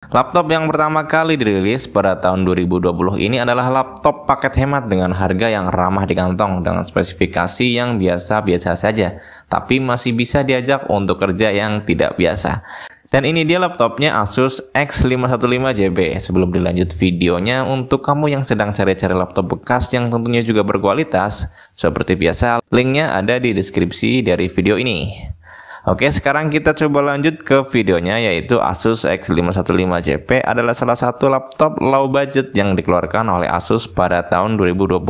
Laptop yang pertama kali dirilis pada tahun 2020 ini adalah laptop paket hemat dengan harga yang ramah di kantong dengan spesifikasi yang biasa-biasa saja, tapi masih bisa diajak untuk kerja yang tidak biasa. Dan ini dia laptopnya Asus X515JB. Sebelum dilanjut videonya, untuk kamu yang sedang cari-cari laptop bekas yang tentunya juga berkualitas, seperti biasa, linknya ada di deskripsi dari video ini. Oke, sekarang kita coba lanjut ke videonya, yaitu Asus X515JP adalah salah satu laptop low budget yang dikeluarkan oleh Asus pada tahun 2020.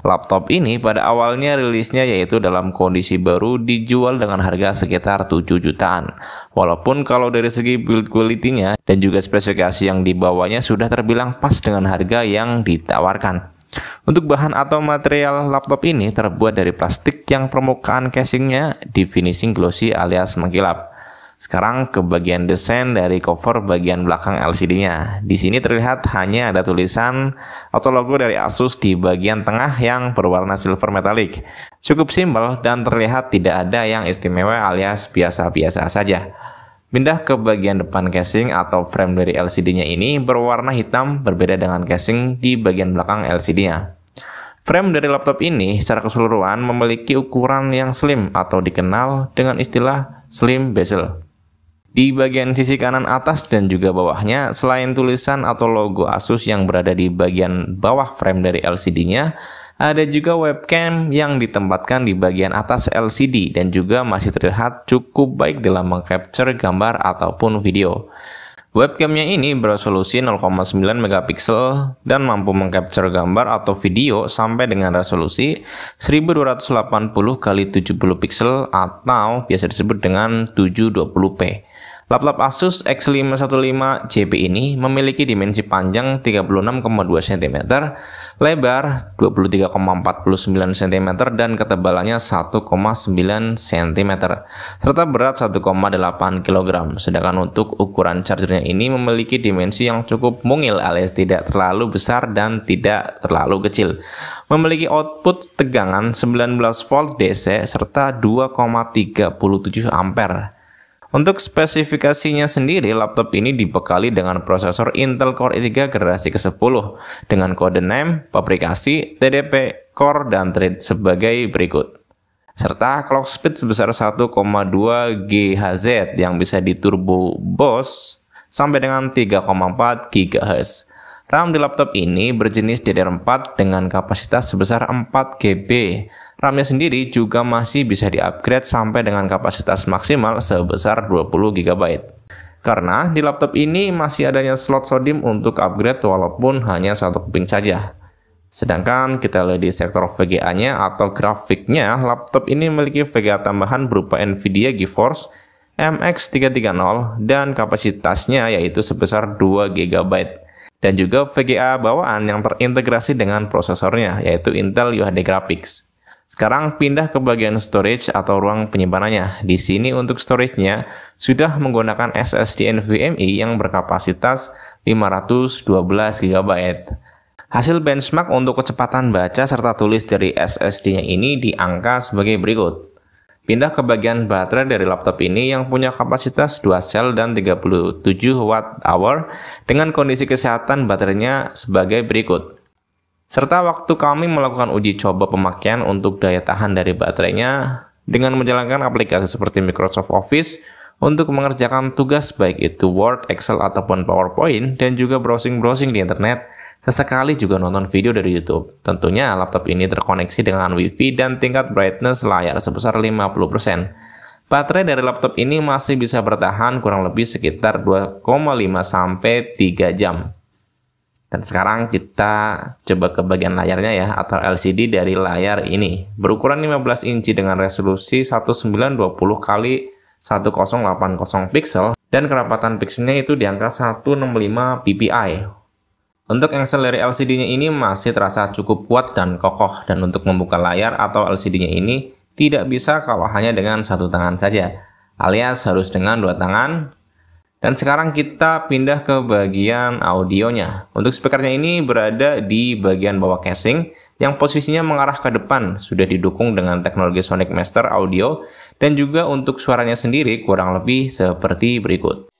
Laptop ini pada awalnya rilisnya yaitu dalam kondisi baru dijual dengan harga sekitar 7 jutaan. Walaupun kalau dari segi build quality-nya dan juga spesifikasi yang dibawanya sudah terbilang pas dengan harga yang ditawarkan. Untuk bahan atau material laptop ini terbuat dari plastik yang permukaan casingnya di finishing glossy alias mengkilap. Sekarang ke bagian desain dari cover bagian belakang LCD-nya. Di sini terlihat hanya ada tulisan atau logo dari Asus di bagian tengah yang berwarna silver metallic. Cukup simpel dan terlihat tidak ada yang istimewa alias biasa-biasa saja. Pindah ke bagian depan casing atau frame dari LCD-nya ini berwarna hitam, berbeda dengan casing di bagian belakang LCD-nya. Frame dari laptop ini secara keseluruhan memiliki ukuran yang slim atau dikenal dengan istilah slim bezel. Di bagian sisi kanan atas dan juga bawahnya, selain tulisan atau logo Asus yang berada di bagian bawah frame dari LCD-nya, ada juga webcam yang ditempatkan di bagian atas LCD dan juga masih terlihat cukup baik dalam mengcapture gambar ataupun video. Webcamnya ini beresolusi 0,9 megapiksel dan mampu mengcapture gambar atau video sampai dengan resolusi 1280 x 70 piksel atau biasa disebut dengan 720p. Laptop Asus X515JP ini memiliki dimensi panjang 36,2 cm, lebar 23,49 cm, dan ketebalannya 1,9 cm, serta berat 1,8 kg. Sedangkan untuk ukuran chargernya ini memiliki dimensi yang cukup mungil alias tidak terlalu besar dan tidak terlalu kecil. Memiliki output tegangan 19 volt DC serta 2,37 ampere. Untuk spesifikasinya sendiri, laptop ini dibekali dengan prosesor Intel Core i3 generasi ke-10 dengan kode NAND, pabrikasi, TDP, core, dan thread sebagai berikut. Serta clock speed sebesar 1,2 GHz yang bisa diturbo boost sampai dengan 3,4 GHz. RAM di laptop ini berjenis DDR4 dengan kapasitas sebesar 4 GB. RAM-nya sendiri juga masih bisa di-upgrade sampai dengan kapasitas maksimal sebesar 20 GB. Karena di laptop ini masih adanya slot SODIMM untuk upgrade walaupun hanya satu keping saja. Sedangkan kita lihat di sektor VGA-nya atau grafiknya, laptop ini memiliki VGA tambahan berupa Nvidia GeForce MX 330 dan kapasitasnya yaitu sebesar 2 GB. Dan juga VGA bawaan yang terintegrasi dengan prosesornya, yaitu Intel UHD Graphics. Sekarang pindah ke bagian storage atau ruang penyimpanannya. Di sini untuk storage-nya sudah menggunakan SSD NVMe yang berkapasitas 512 GB. Hasil benchmark untuk kecepatan baca serta tulis dari SSD-nya ini di angka sebagai berikut. Pindah ke bagian baterai dari laptop ini yang punya kapasitas 2 sel dan 37 Wh dengan kondisi kesehatan baterainya sebagai berikut. Serta waktu kami melakukan uji coba pemakaian untuk daya tahan dari baterainya dengan menjalankan aplikasi seperti Microsoft Office untuk mengerjakan tugas baik itu Word, Excel, ataupun PowerPoint, dan juga browsing-browsing di internet, sesekali juga nonton video dari YouTube. Tentunya laptop ini terkoneksi dengan Wi-Fi dan tingkat brightness layar sebesar 50%. Baterai dari laptop ini masih bisa bertahan kurang lebih sekitar 2,5 sampai 3 jam. Dan sekarang kita coba ke bagian layarnya ya, atau LCD dari layar ini. Berukuran 15 inci dengan resolusi 1920 x 1080 pixel dan kerapatan pixelnya itu di angka 165 ppi. Untuk engsel dari LCD-nya ini masih terasa cukup kuat dan kokoh, dan untuk membuka layar atau LCD-nya ini tidak bisa kalau hanya dengan satu tangan saja, alias harus dengan dua tangan. Dan sekarang kita pindah ke bagian audionya. Untuk speakernya ini berada di bagian bawah casing yang posisinya mengarah ke depan, sudah didukung dengan teknologi Sonic Master Audio, dan juga untuk suaranya sendiri kurang lebih seperti berikut.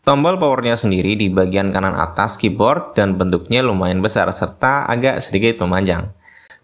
Tombol powernya sendiri di bagian kanan atas keyboard dan bentuknya lumayan besar serta agak sedikit memanjang.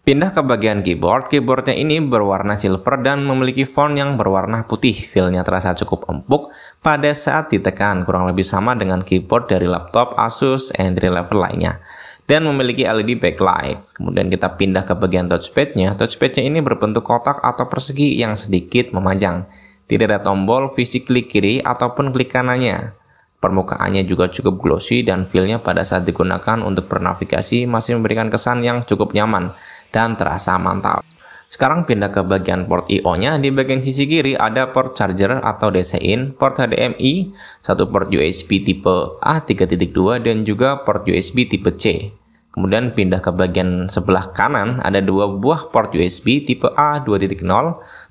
Pindah ke bagian keyboard, keyboardnya ini berwarna silver dan memiliki font yang berwarna putih. Feel-nya terasa cukup empuk pada saat ditekan, kurang lebih sama dengan keyboard dari laptop Asus entry level lainnya. Dan memiliki LED backlight. Kemudian kita pindah ke bagian touchpad-nya. Touchpad-nya ini berbentuk kotak atau persegi yang sedikit memanjang. Tidak ada tombol visi klik kiri ataupun klik kanannya. Permukaannya juga cukup glossy dan feel-nya pada saat digunakan untuk bernavigasi masih memberikan kesan yang cukup nyaman dan terasa mantap. Sekarang pindah ke bagian port I/O-nya. Di bagian sisi kiri ada port charger atau DC-in, port HDMI, satu port USB tipe A 3.2 dan juga port USB tipe C. Kemudian pindah ke bagian sebelah kanan, ada dua buah port USB tipe A 2.0,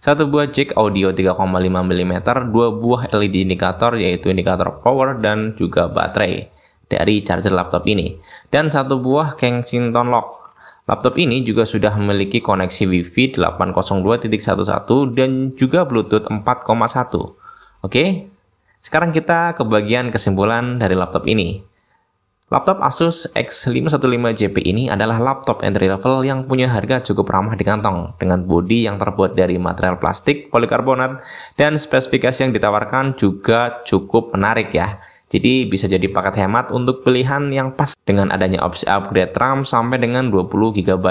satu buah jack audio 3,5 mm, dua buah LED indikator yaitu indikator power dan juga baterai dari charger laptop ini, dan satu buah Kensington lock. Laptop ini juga sudah memiliki koneksi Wi-Fi 802.11 dan juga Bluetooth 4.1. Oke, sekarang kita ke bagian kesimpulan dari laptop ini. Laptop Asus X515JP ini adalah laptop entry level yang punya harga cukup ramah di kantong, dengan bodi yang terbuat dari material plastik polikarbonat dan spesifikasi yang ditawarkan juga cukup menarik ya. Jadi bisa jadi paket hemat untuk pilihan yang pas dengan adanya opsi upgrade RAM sampai dengan 20 GB.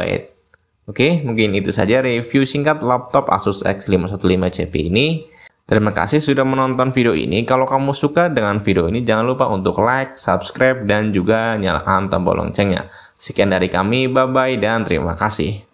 Oke, mungkin itu saja review singkat laptop Asus X515JP ini. Terima kasih sudah menonton video ini. Kalau kamu suka dengan video ini, jangan lupa untuk like, subscribe, dan juga nyalakan tombol loncengnya. Sekian dari kami, bye-bye, dan terima kasih.